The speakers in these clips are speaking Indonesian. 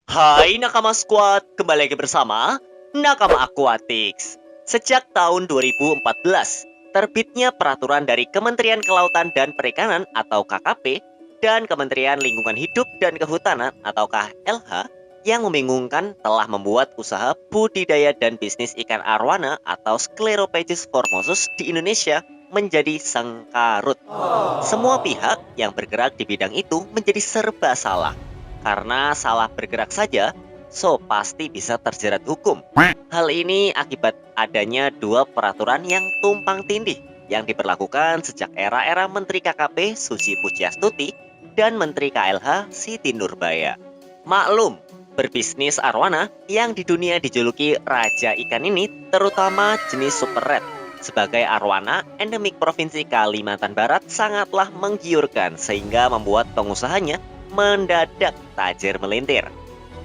Hai Nakama Squad, kembali lagi bersama Nakama Aquatics. Sejak tahun 2014, terbitnya peraturan dari Kementerian Kelautan dan Perikanan atau KKP dan Kementerian Lingkungan Hidup dan Kehutanan atau KLH yang membingungkan telah membuat usaha budidaya dan bisnis ikan arwana atau Sclerophagus formosus di Indonesia menjadi sengkarut. Semua pihak yang bergerak di bidang itu menjadi serba salah. Karena salah bergerak saja, pasti bisa terjerat hukum. Hal ini akibat adanya dua peraturan yang tumpang tindih yang diberlakukan sejak era-era Menteri KKP Susi Pujiastuti dan Menteri KLH Siti Nurbaya. Maklum, berbisnis arwana yang di dunia dijuluki Raja Ikan ini terutama jenis super red sebagai arwana endemik Provinsi Kalimantan Barat sangatlah menggiurkan sehingga membuat pengusahanya mendadak tajir melintir.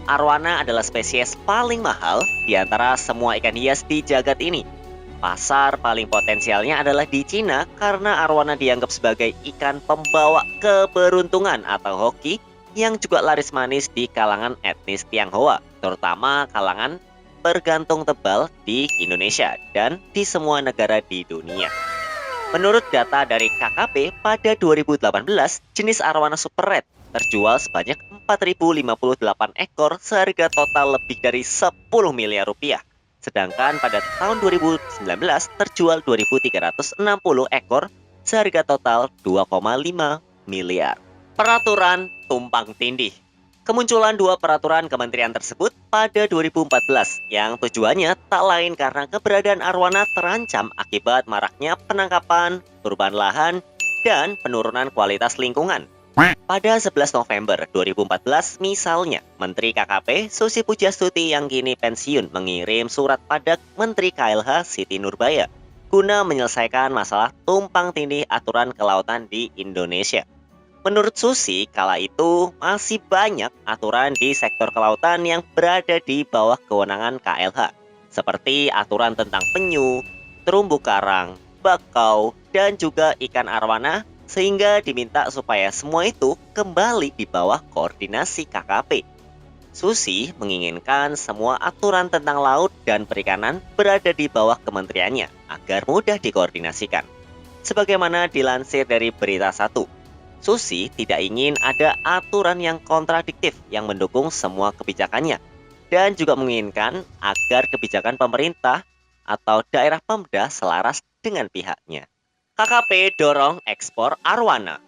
Arwana adalah spesies paling mahal di antara semua ikan hias di jagat ini. Pasar paling potensialnya adalah di Cina karena arwana dianggap sebagai ikan pembawa keberuntungan atau hoki yang juga laris manis di kalangan etnis Tionghoa, terutama kalangan bergantung tebal di Indonesia dan di semua negara di dunia. Menurut data dari KKP pada 2018, jenis arwana super red terjual sebanyak 4.058 ekor seharga total lebih dari 10 miliar rupiah. Sedangkan pada tahun 2019 terjual 2.360 ekor seharga total 2,5 miliar. Peraturan tumpang tindih. Kemunculan dua peraturan kementerian tersebut pada 2014 yang tujuannya tak lain karena keberadaan arwana terancam akibat maraknya penangkapan, perubahan lahan, dan penurunan kualitas lingkungan. Pada 11 November 2014 misalnya, Menteri KKP Susi Pujiastuti yang kini pensiun mengirim surat pada Menteri KLH Siti Nurbaya guna menyelesaikan masalah tumpang tindih aturan kelautan di Indonesia. Menurut Susi, kala itu masih banyak aturan di sektor kelautan yang berada di bawah kewenangan KLH, seperti aturan tentang penyu, terumbu karang, bakau, dan juga ikan arwana, sehingga diminta supaya semua itu kembali di bawah koordinasi KKP. Susi menginginkan semua aturan tentang laut dan perikanan berada di bawah kementeriannya agar mudah dikoordinasikan. Sebagaimana dilansir dari Berita 1, Susi tidak ingin ada aturan yang kontradiktif yang mendukung semua kebijakannya dan juga menginginkan agar kebijakan pemerintah atau daerah Pemda selaras dengan pihaknya. KKP dorong ekspor arwana.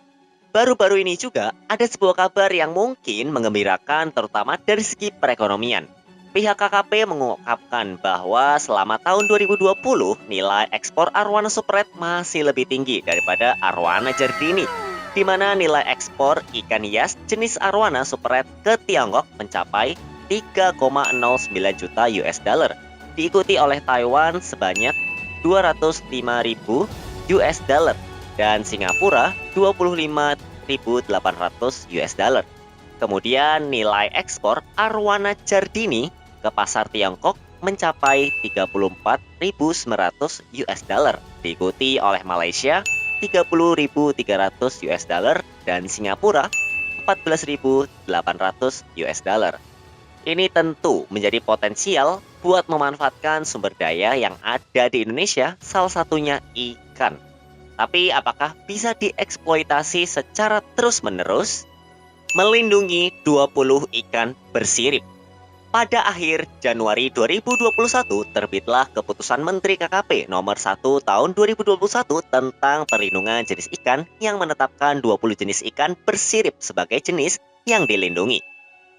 Baru-baru ini juga ada sebuah kabar yang mungkin menggembirakan terutama dari segi perekonomian. Pihak KKP mengungkapkan bahwa selama tahun 2020 nilai ekspor arwana super red masih lebih tinggi daripada arwana jardini, di mana nilai ekspor ikan hias jenis arwana super red ke Tiongkok mencapai 3,09 juta US dollar, diikuti oleh Taiwan sebanyak 205.000 US dollar dan Singapura 25.800 US dollar. Kemudian nilai ekspor arwana jardini ke pasar Tiongkok mencapai 34.900 US dollar, diikuti oleh Malaysia 30.300 US dollar dan Singapura 14.800 US dollar. Ini tentu menjadi potensial buat memanfaatkan sumber daya yang ada di Indonesia, salah satunya ikan. Tapi apakah bisa dieksploitasi secara terus-menerus? Melindungi 20 ikan bersirip. Pada akhir Januari 2021 terbitlah keputusan Menteri KKP nomor 1 tahun 2021 tentang perlindungan jenis ikan yang menetapkan 20 jenis ikan bersirip sebagai jenis yang dilindungi.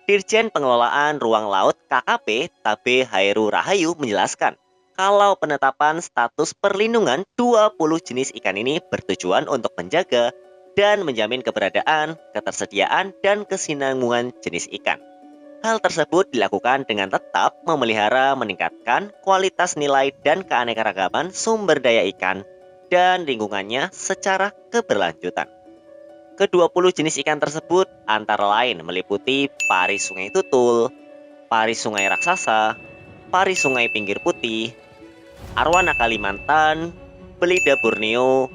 Dirjen Pengelolaan Ruang Laut KKP Tabe Hairu Rahayu menjelaskan kalau penetapan status perlindungan 20 jenis ikan ini bertujuan untuk menjaga dan menjamin keberadaan, ketersediaan, dan kesinambungan jenis ikan. Hal tersebut dilakukan dengan tetap memelihara meningkatkan kualitas nilai dan keanekaragaman sumber daya ikan dan lingkungannya secara keberlanjutan. Ke-20 jenis ikan tersebut antara lain meliputi pari sungai tutul, pari sungai raksasa, pari sungai pinggir putih, arwana Kalimantan, belida Borneo,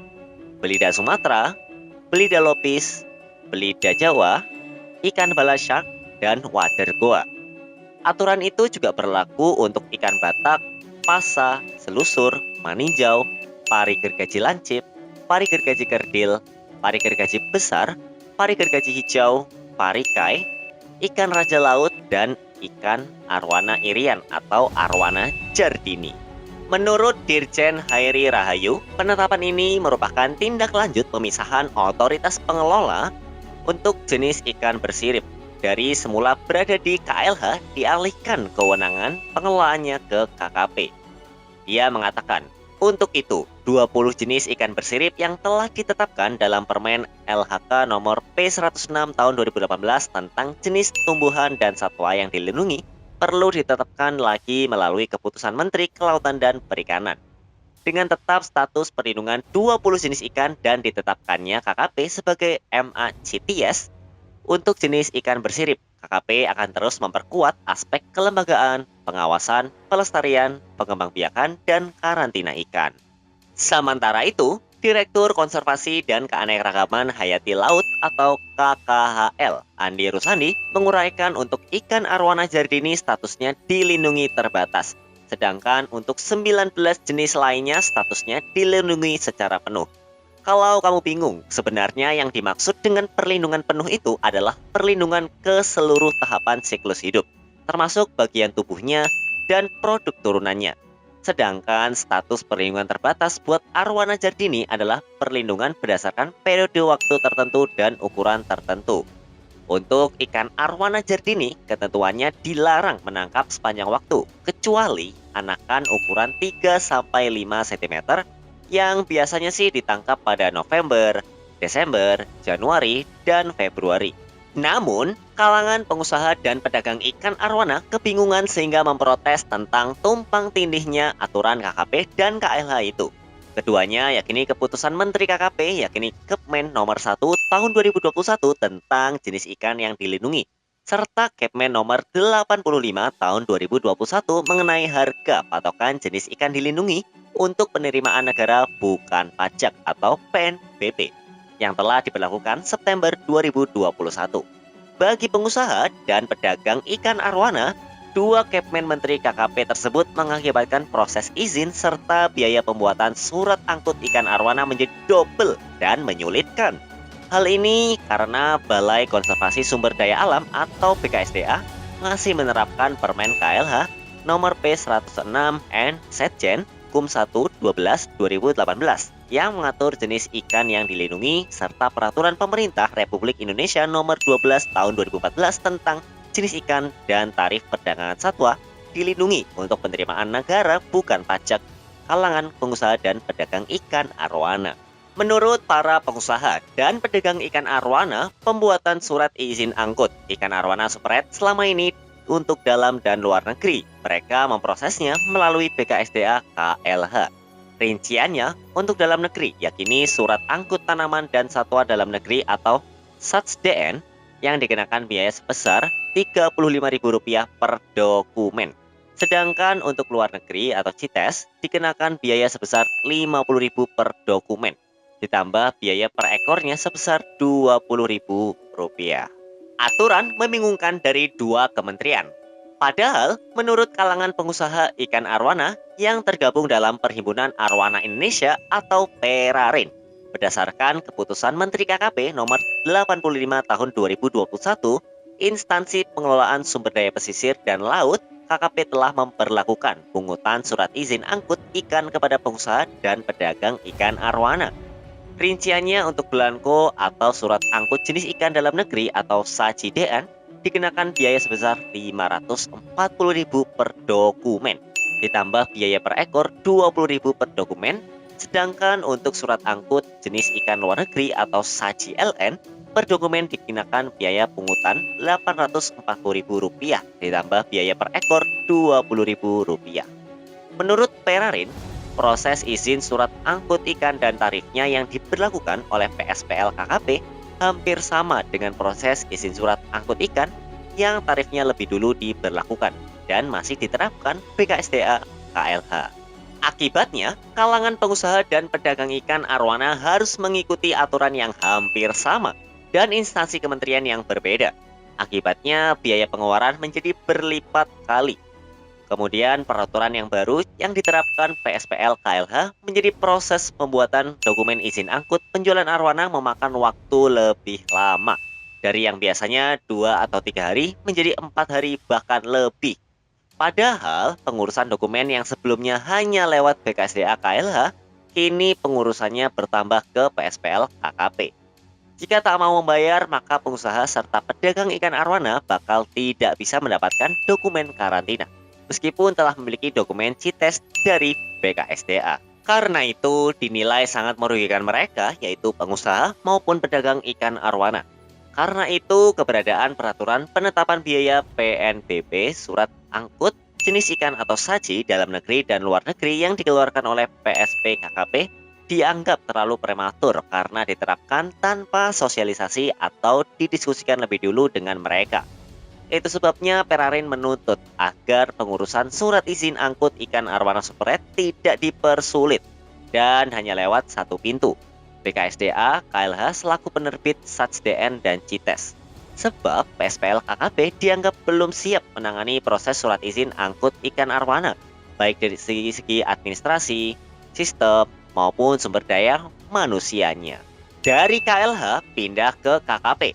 belida Sumatera, belida lopis, belida Jawa, ikan bala shark, dan wader goa. Aturan itu juga berlaku untuk ikan batak, pasa, selusur, maninjau, pari gergaji lancip, pari gergaji kerdil, pari gergaji besar, pari gergaji hijau, pari kai, ikan raja laut, dan ikan arwana irian atau arwana jardini. Menurut Dirjen Hairi Rahayu, penetapan ini merupakan tindak lanjut pemisahan otoritas pengelola untuk jenis ikan bersirip. Dari semula berada di KLH, dialihkan kewenangan pengelolaannya ke KKP. Dia mengatakan, untuk itu, 20 jenis ikan bersirip yang telah ditetapkan dalam Permen LHK nomor P106 tahun 2018 tentang jenis tumbuhan dan satwa yang dilindungi perlu ditetapkan lagi melalui keputusan Menteri Kelautan dan Perikanan. Dengan tetap status perlindungan 20 jenis ikan dan ditetapkannya KKP sebagai MACTS, untuk jenis ikan bersirip, KKP akan terus memperkuat aspek kelembagaan, pengawasan, pelestarian, pengembangbiakan, dan karantina ikan. Sementara itu, Direktur Konservasi dan Keanekaragaman Hayati Laut atau KKHL, Andi Rusandi, menguraikan untuk ikan arwana jardini statusnya dilindungi terbatas, sedangkan untuk 19 jenis lainnya statusnya dilindungi secara penuh. Kalau kamu bingung, sebenarnya yang dimaksud dengan perlindungan penuh itu adalah perlindungan ke seluruh tahapan siklus hidup, termasuk bagian tubuhnya dan produk turunannya. Sedangkan status perlindungan terbatas buat arwana jardini adalah perlindungan berdasarkan periode waktu tertentu dan ukuran tertentu. Untuk ikan arwana jardini, ketentuannya dilarang menangkap sepanjang waktu, kecuali anakan ukuran 3-5 cm yang biasanya sih ditangkap pada November, Desember, Januari, dan Februari. Namun, kalangan pengusaha dan pedagang ikan arwana kebingungan sehingga memprotes tentang tumpang tindihnya aturan KKP dan KLH itu. Keduanya yakini keputusan Menteri KKP yakini Kepmen nomor 1 tahun 2021 tentang jenis ikan yang dilindungi, serta Kepmen nomor 85 tahun 2021 mengenai harga patokan jenis ikan dilindungi untuk penerimaan negara bukan pajak atau PNBP yang telah diberlakukan September 2021. Bagi pengusaha dan pedagang ikan arwana, dua Kepmen Menteri KKP tersebut mengakibatkan proses izin serta biaya pembuatan surat angkut ikan arwana menjadi double dan menyulitkan. Hal ini karena Balai Konservasi Sumber Daya Alam atau BKSDA masih menerapkan Permen KLH nomor P106 Setjen Kum 1 12 2018 yang mengatur jenis ikan yang dilindungi serta peraturan pemerintah Republik Indonesia nomor 12 tahun 2014 tentang jenis ikan dan tarif perdagangan satwa dilindungi untuk penerimaan negara bukan pajak kalangan pengusaha dan pedagang ikan arwana. Menurut para pengusaha dan pedagang ikan arwana, pembuatan surat izin angkut ikan arwana spread selama ini untuk dalam dan luar negeri. Mereka memprosesnya melalui BKSDA KLH. Rinciannya, untuk dalam negeri yakini surat angkut tanaman dan satwa dalam negeri atau SATSDN yang dikenakan biaya sebesar Rp35.000 per dokumen. Sedangkan untuk luar negeri atau CITES dikenakan biaya sebesar Rp50.000 per dokumen, ditambah biaya per ekornya sebesar Rp20.000. Aturan membingungkan dari dua kementerian. Padahal, menurut kalangan pengusaha ikan arwana yang tergabung dalam Perhimpunan Arwana Indonesia atau Perarin, berdasarkan keputusan Menteri KKP nomor 85 tahun 2021, instansi pengelolaan sumber daya pesisir dan laut KKP telah memperlakukan pungutan surat izin angkut ikan kepada pengusaha dan pedagang ikan arwana. Rinciannya untuk belangko atau surat angkut jenis ikan dalam negeri atau SAJIDN dikenakan biaya sebesar Rp540.000 per dokumen, ditambah biaya per ekor Rp20.000 per dokumen. Sedangkan untuk surat angkut jenis ikan luar negeri atau SAJILN per dokumen dikenakan biaya pungutan Rp840.000, ditambah biaya per ekor Rp20.000. Menurut Perarin, proses izin surat angkut ikan dan tarifnya yang diberlakukan oleh PSPL KKP hampir sama dengan proses izin surat angkut ikan yang tarifnya lebih dulu diberlakukan dan masih diterapkan BKSDA KLH. Akibatnya, kalangan pengusaha dan pedagang ikan arwana harus mengikuti aturan yang hampir sama dan instansi kementerian yang berbeda. Akibatnya biaya pengeluaran menjadi berlipat kali. Kemudian peraturan yang baru yang diterapkan PSPL KLH menjadi proses pembuatan dokumen izin angkut penjualan arwana memakan waktu lebih lama. Dari yang biasanya 2 atau 3 hari menjadi 4 hari bahkan lebih. Padahal pengurusan dokumen yang sebelumnya hanya lewat BKSDA KLH, kini pengurusannya bertambah ke PSPL KKP. Jika tak mau membayar, maka pengusaha serta pedagang ikan arwana bakal tidak bisa mendapatkan dokumen karantina, meskipun telah memiliki dokumen CITES dari BKSDA. Karena itu dinilai sangat merugikan mereka, yaitu pengusaha maupun pedagang ikan arwana. Karena itu, keberadaan peraturan penetapan biaya PNBP surat angkut jenis ikan atau saji dalam negeri dan luar negeri yang dikeluarkan oleh PSP KKP dianggap terlalu prematur karena diterapkan tanpa sosialisasi atau didiskusikan lebih dulu dengan mereka. Itu sebabnya Perarin menuntut agar pengurusan surat izin angkut ikan arwana super red tidak dipersulit dan hanya lewat satu pintu, BKSDA KLH selaku penerbit SAJDN dan CITES. Sebab PSPL KKP dianggap belum siap menangani proses surat izin angkut ikan arwana, baik dari segi administrasi, sistem, maupun sumber daya manusianya. Dari KLH pindah ke KKP.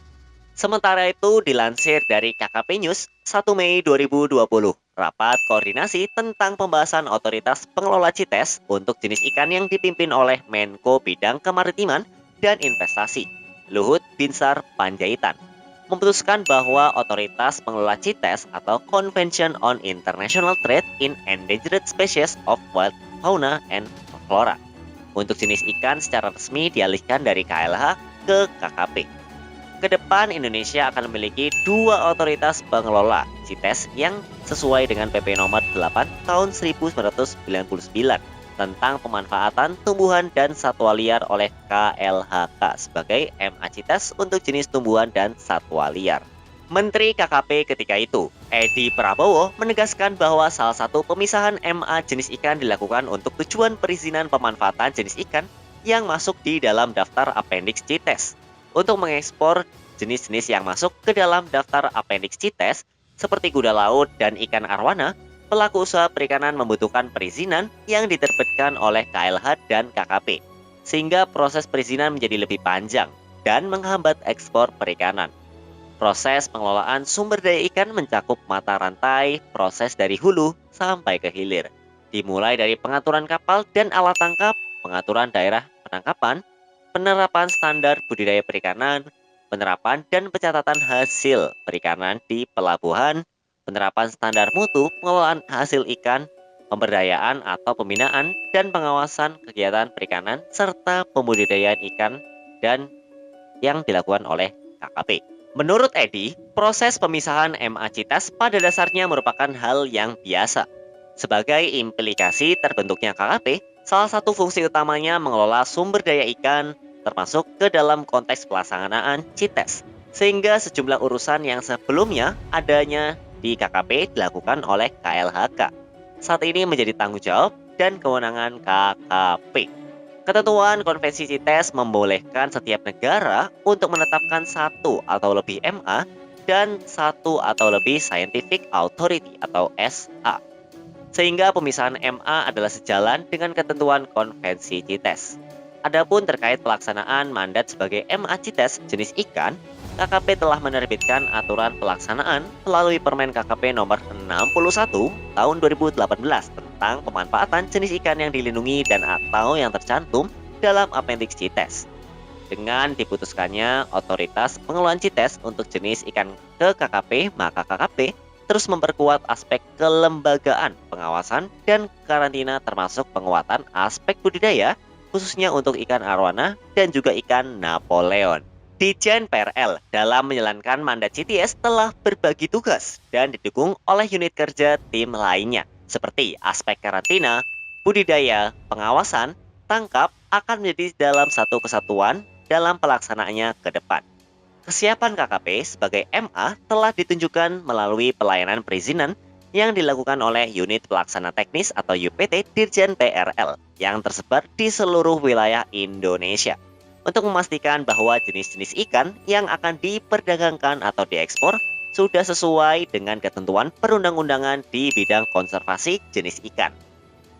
Sementara itu dilansir dari KKP News 1 Mei 2020, rapat koordinasi tentang pembahasan otoritas pengelola CITES untuk jenis ikan yang dipimpin oleh Menko Bidang Kemaritiman dan Investasi, Luhut Binsar Panjaitan, memutuskan bahwa otoritas pengelola CITES atau Convention on International Trade in Endangered Species of Wild Fauna and Flora untuk jenis ikan secara resmi dialihkan dari KLH ke KKP. Kedepan Indonesia akan memiliki 2 otoritas pengelola CITES yang sesuai dengan PP nomor 8 tahun 1999 tentang pemanfaatan tumbuhan dan satwa liar oleh KLHK sebagai MA CITES untuk jenis tumbuhan dan satwa liar. Menteri KKP ketika itu, Edi Prabowo, menegaskan bahwa salah satu pemisahan MA jenis ikan dilakukan untuk tujuan perizinan pemanfaatan jenis ikan yang masuk di dalam daftar appendix CITES. Untuk mengekspor jenis-jenis yang masuk ke dalam daftar appendix CITES seperti kuda laut dan ikan arwana, pelaku usaha perikanan membutuhkan perizinan yang diterbitkan oleh KLH dan KKP, sehingga proses perizinan menjadi lebih panjang dan menghambat ekspor perikanan. Proses pengelolaan sumber daya ikan mencakup mata rantai, proses dari hulu sampai ke hilir, dimulai dari pengaturan kapal dan alat tangkap, pengaturan daerah penangkapan, penerapan standar budidaya perikanan, penerapan dan pencatatan hasil perikanan di pelabuhan, penerapan standar mutu pengelolaan hasil ikan, pemberdayaan atau pembinaan dan pengawasan kegiatan perikanan, serta pembudidayaan ikan dan yang dilakukan oleh KKP. Menurut Edi, proses pemisahan MA CITES pada dasarnya merupakan hal yang biasa. Sebagai implikasi terbentuknya KKP, salah satu fungsi utamanya mengelola sumber daya ikan, termasuk ke dalam konteks pelaksanaan CITES, sehingga sejumlah urusan yang sebelumnya adanya di KKP dilakukan oleh KLHK. Saat ini menjadi tanggung jawab dan kewenangan KKP. Ketentuan konvensi CITES membolehkan setiap negara untuk menetapkan 1 atau lebih MA dan 1 atau lebih Scientific Authority atau SA. Sehingga pemisahan MA adalah sejalan dengan ketentuan konvensi CITES. Adapun terkait pelaksanaan mandat sebagai MA CITES jenis ikan, KKP telah menerbitkan aturan pelaksanaan melalui Permen KKP nomor 61 tahun 2018 tentang pemanfaatan jenis ikan yang dilindungi dan atau yang tercantum dalam appendix CITES. Dengan diputuskannya otoritas pengelolaan CITES untuk jenis ikan ke KKP, maka KKP terus memperkuat aspek kelembagaan, pengawasan, dan karantina termasuk penguatan aspek budidaya, khususnya untuk ikan arwana dan juga ikan Napoleon. Ditjen PRL dalam menjalankan mandat CITES telah berbagi tugas dan didukung oleh unit kerja tim lainnya, seperti aspek karantina, budidaya, pengawasan, tangkap akan menjadi dalam satu kesatuan dalam pelaksanaannya ke depan. Kesiapan KKP sebagai MA telah ditunjukkan melalui pelayanan perizinan yang dilakukan oleh unit pelaksana teknis atau UPT Dirjen PRL yang tersebar di seluruh wilayah Indonesia. untuk memastikan bahwa jenis-jenis ikan yang akan diperdagangkan atau diekspor sudah sesuai dengan ketentuan perundang-undangan di bidang konservasi jenis ikan.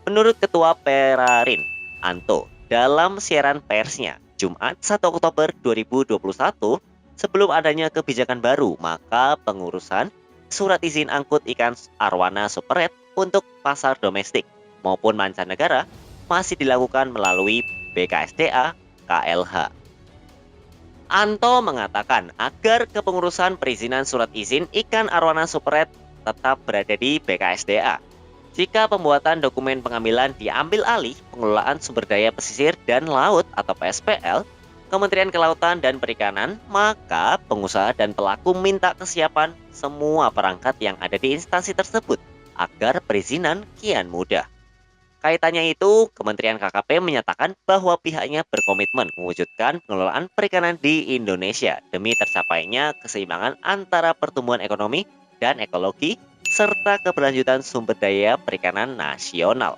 Menurut Ketua Perarin, Anto, dalam siaran persnya Jumat 1 Oktober 2021, sebelum adanya kebijakan baru, maka pengurusan surat izin angkut ikan arwana super red untuk pasar domestik maupun mancanegara masih dilakukan melalui BKSDA KLH. Anto mengatakan agar kepengurusan perizinan surat izin ikan arwana super red tetap berada di BKSDA. Jika pembuatan dokumen pengambilan diambil alih pengelolaan sumber daya pesisir dan laut atau PSPL, Kementerian Kelautan dan Perikanan, maka pengusaha dan pelaku minta kesiapan semua perangkat yang ada di instansi tersebut agar perizinan kian mudah. Kaitannya itu, Kementerian KKP menyatakan bahwa pihaknya berkomitmen mewujudkan pengelolaan perikanan di Indonesia demi tercapainya keseimbangan antara pertumbuhan ekonomi dan ekologi serta keberlanjutan sumber daya perikanan nasional.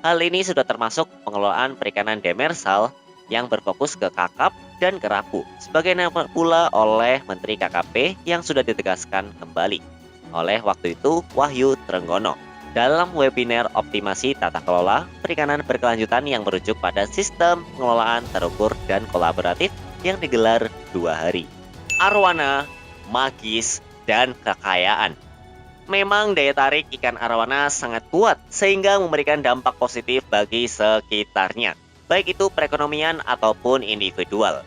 Hal ini sudah termasuk pengelolaan perikanan demersal yang berfokus ke kakap dan kerapu, sebagaimana pula oleh Menteri KKP yang sudah ditegaskan kembali oleh waktu itu Wahyu Trenggono dalam webinar optimasi tata kelola perikanan berkelanjutan yang merujuk pada sistem pengelolaan terukur dan kolaboratif yang digelar 2 hari. Arwana, magis, dan kekayaan. Memang daya tarik ikan arwana sangat kuat sehingga memberikan dampak positif bagi sekitarnya, baik itu perekonomian ataupun individual.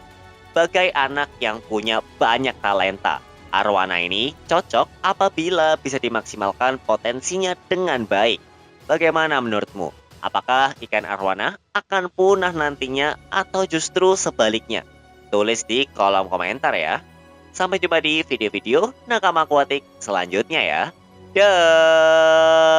Bagai anak yang punya banyak talenta, arwana ini cocok apabila bisa dimaksimalkan potensinya dengan baik. Bagaimana menurutmu? Apakah ikan arwana akan punah nantinya atau justru sebaliknya? Tulis di kolom komentar ya. Sampai jumpa di video-video nakama akuatik selanjutnya ya. Dah.